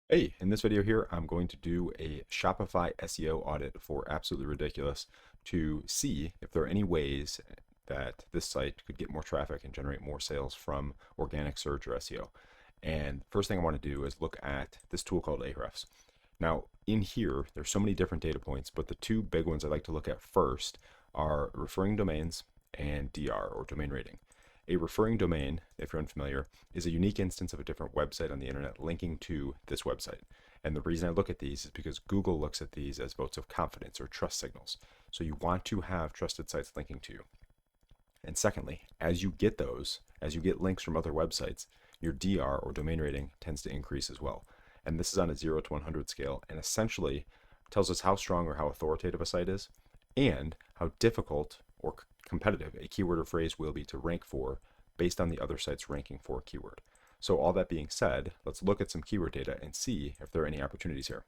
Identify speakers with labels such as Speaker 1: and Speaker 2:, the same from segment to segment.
Speaker 1: Hey, in this video here, I'm going to do a Shopify SEO audit for Absolutely Ridiculous to see if there are any ways that this site could get more traffic and generate more sales from organic search or SEO. And first thing I want to do is look at this tool called Ahrefs. Now, in here, there's so many different data points, but the two big ones I like to look at first are referring domains and DR, or domain rating. A referring domain, if you're unfamiliar, is a unique instance of a different website on the internet linking to this website. And the reason I look at these is because Google looks at these as votes of confidence or trust signals. So you want to have trusted sites linking to you. And secondly, as you get those, as you get links from other websites, your DR or domain rating tends to increase as well. And this is on a 0 to 100 scale and essentially tells us how strong or how authoritative a site is and how difficult or competitive a keyword or phrase will be to rank for based on the other site's ranking for a keyword. So all that being said, let's look at some keyword data and see if there are any opportunities here.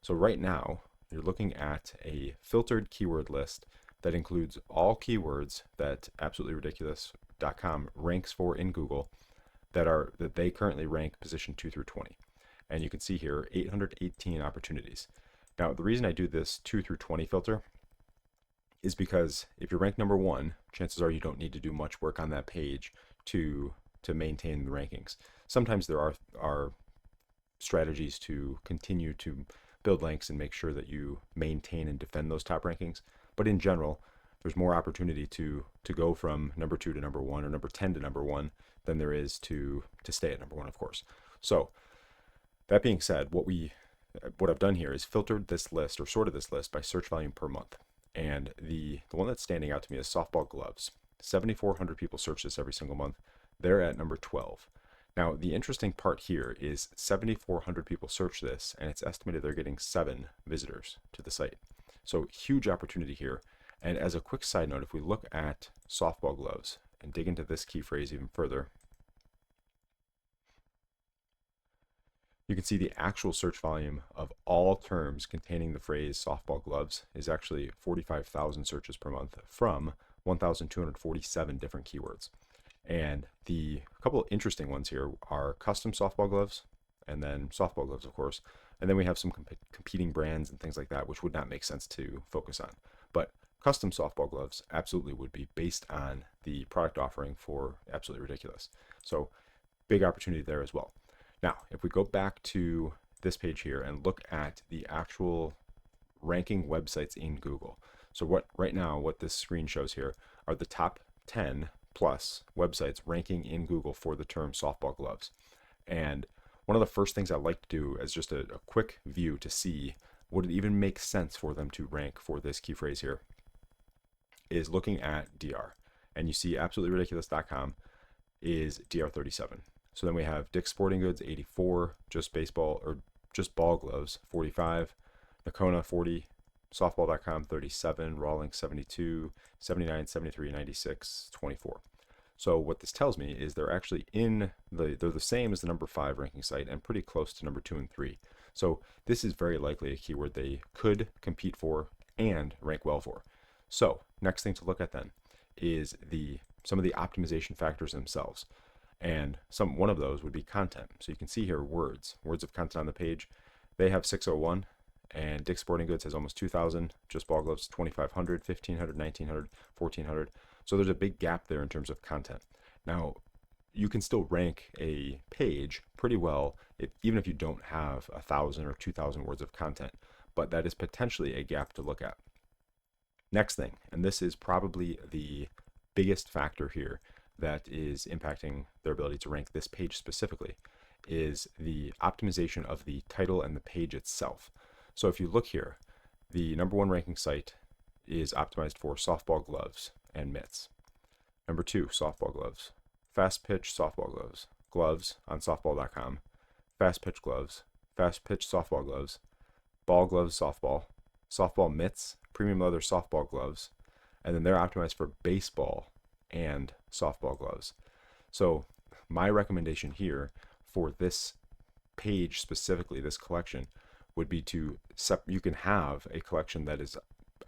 Speaker 1: So right now, you're looking at a filtered keyword list that includes all keywords that absolutelyridiculous.com ranks for in Google that they currently rank position 2 through 20. And you can see here 818 opportunities. Now, the reason I do this 2 through 20 filter is because if you're ranked number 1, chances are you don't need to do much work on that page to maintain the rankings. Sometimes there are strategies to continue to build links and make sure that you maintain and defend those top rankings. But in general, there's more opportunity to go from number 2 to number 1 or number 10 to number 1 than there is to stay at number 1, of course. So that being said, what I've done here is filtered this list or sorted this list by search volume per month. And the one that's standing out to me is softball gloves. 7,400 people search this every single month. They're at number 12. Now, the interesting part here is 7,400 people search this, and it's estimated they're getting 7 visitors to the site. So huge opportunity here. And as a quick side note, if we look at softball gloves and dig into this key phrase even further, you can see the actual search volume of all terms containing the phrase softball gloves is actually 45,000 searches per month from 1,247 different keywords. And the couple of interesting ones here are custom softball gloves and then softball gloves, of course. And then we have some competing brands and things like that, which would not make sense to focus on. But custom softball gloves absolutely would be based on the product offering for Absolutely Ridiculous. So big opportunity there as well. Now, if we go back to this page here and look at the actual ranking websites in Google. So right now, what this screen shows here are the top 10 plus websites ranking in Google for the term softball gloves. And one of the first things I like to do is just a quick view to see would it even make sense for them to rank for this key phrase here is looking at DR. And you see absolutelyridiculous.com is DR 37. So then we have Dick's Sporting Goods 84, just baseball or just ball gloves 45, Nakona 40, softball.com 37, Rawlings 72, 79, 73, 96, 24. So what this tells me is they're actually they're the same as the number 5 ranking site and pretty close to number 2 and 3. So this is very likely a keyword they could compete for and rank well for. So next thing to look at then is some of the optimization factors themselves. And one of those would be content. So you can see here words of content on the page. They have 601, and Dick's Sporting Goods has almost 2,000. Just ball gloves 2,500, 1,500, 1,900, 1,400. So there's a big gap there in terms of content. Now, you can still rank a page pretty well, even if you don't have 1,000 or 2,000 words of content. But that is potentially a gap to look at. Next thing, and this is probably the biggest factor here that is impacting their ability to rank this page specifically, is the optimization of the title and the page itself. So if you look here, the number 1 ranking site is optimized for softball gloves and mitts. Number 2, softball gloves. Fast pitch softball gloves. Gloves on softball.com. Fast pitch gloves. Fast pitch softball gloves. Ball gloves softball. Softball mitts. Premium leather softball gloves. And then they're optimized for baseball and softball gloves. So my recommendation here for this page specifically, this collection, would be you can have a collection that is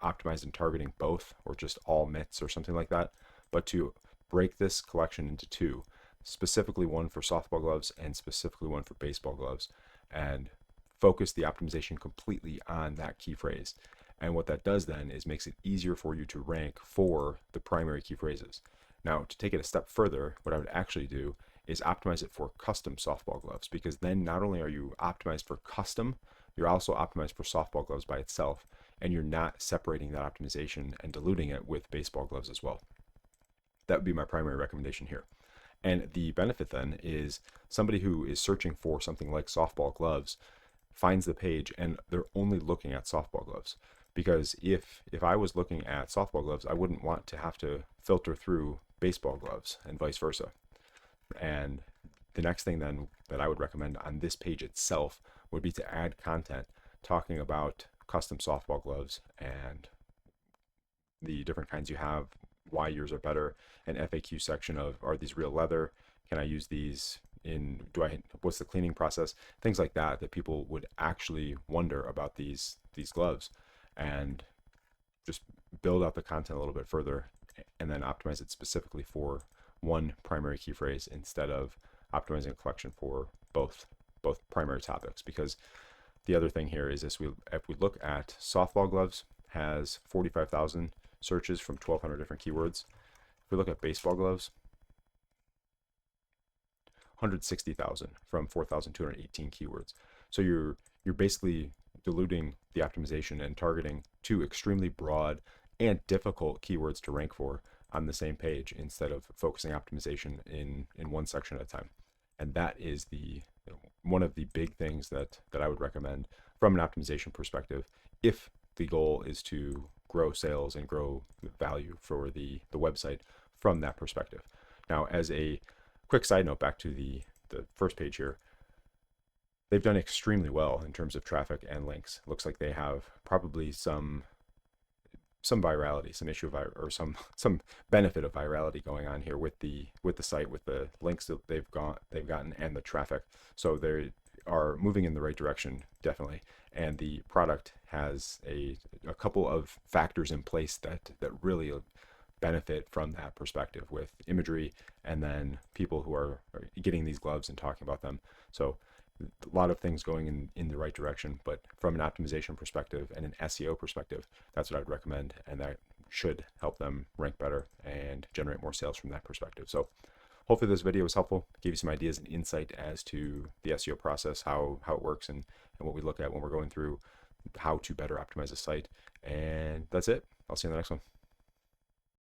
Speaker 1: optimized and targeting both or just all mitts or something like that, but to break this collection into 2, specifically one for softball gloves and specifically one for baseball gloves. and focus the optimization completely on that key phrase. And what that does then is makes it easier for you to rank for the primary key phrases. Now, to take it a step further, what I would actually do is optimize it for custom softball gloves, because then not only are you optimized for custom, you're also optimized for softball gloves by itself, and you're not separating that optimization and diluting it with baseball gloves as well. That would be my primary recommendation here. And the benefit then is somebody who is searching for something like softball gloves finds the page and they're only looking at softball gloves. Because if I was looking at softball gloves, I wouldn't want to have to filter through baseball gloves and vice versa. And the next thing then that I would recommend on this page itself would be to add content talking about custom softball gloves and the different kinds you have, why yours are better, an FAQ section of, are these real leather? Can I use these in, what's the cleaning process? Things like that, that people would actually wonder about these gloves, and just build out the content a little bit further and then optimize it specifically for one primary key phrase instead of optimizing a collection for both primary topics. Because the other thing here is this, if we look at softball gloves, has 45,000 searches from 1,200 different keywords. If we look at baseball gloves, 160,000 from 4,218 keywords. So you're basically diluting the optimization and targeting two extremely broad and difficult keywords to rank for on the same page, instead of focusing optimization in one section at a time. And that is one of the big things that I would recommend from an optimization perspective, if the goal is to grow sales and grow value for the website from that perspective. Now, as a quick side note, back to the first page here, they've done extremely well in terms of traffic and links. It looks like they have probably some virality, some issue of or some benefit of virality going on here with the site, with the links that they've gotten and the traffic. So they are moving in the right direction, definitely. And the product has a couple of factors in place that really benefit from that perspective, with imagery and then people who are getting these gloves and talking about them. So a lot of things going in the right direction, but from an optimization perspective and an SEO perspective, that's what I'd recommend, and that should help them rank better and generate more sales from that perspective. So hopefully this video was helpful, gave you some ideas and insight as to the SEO process, how it works, and what we look at when we're going through how to better optimize a site. And that's it. I'll see you in the next one.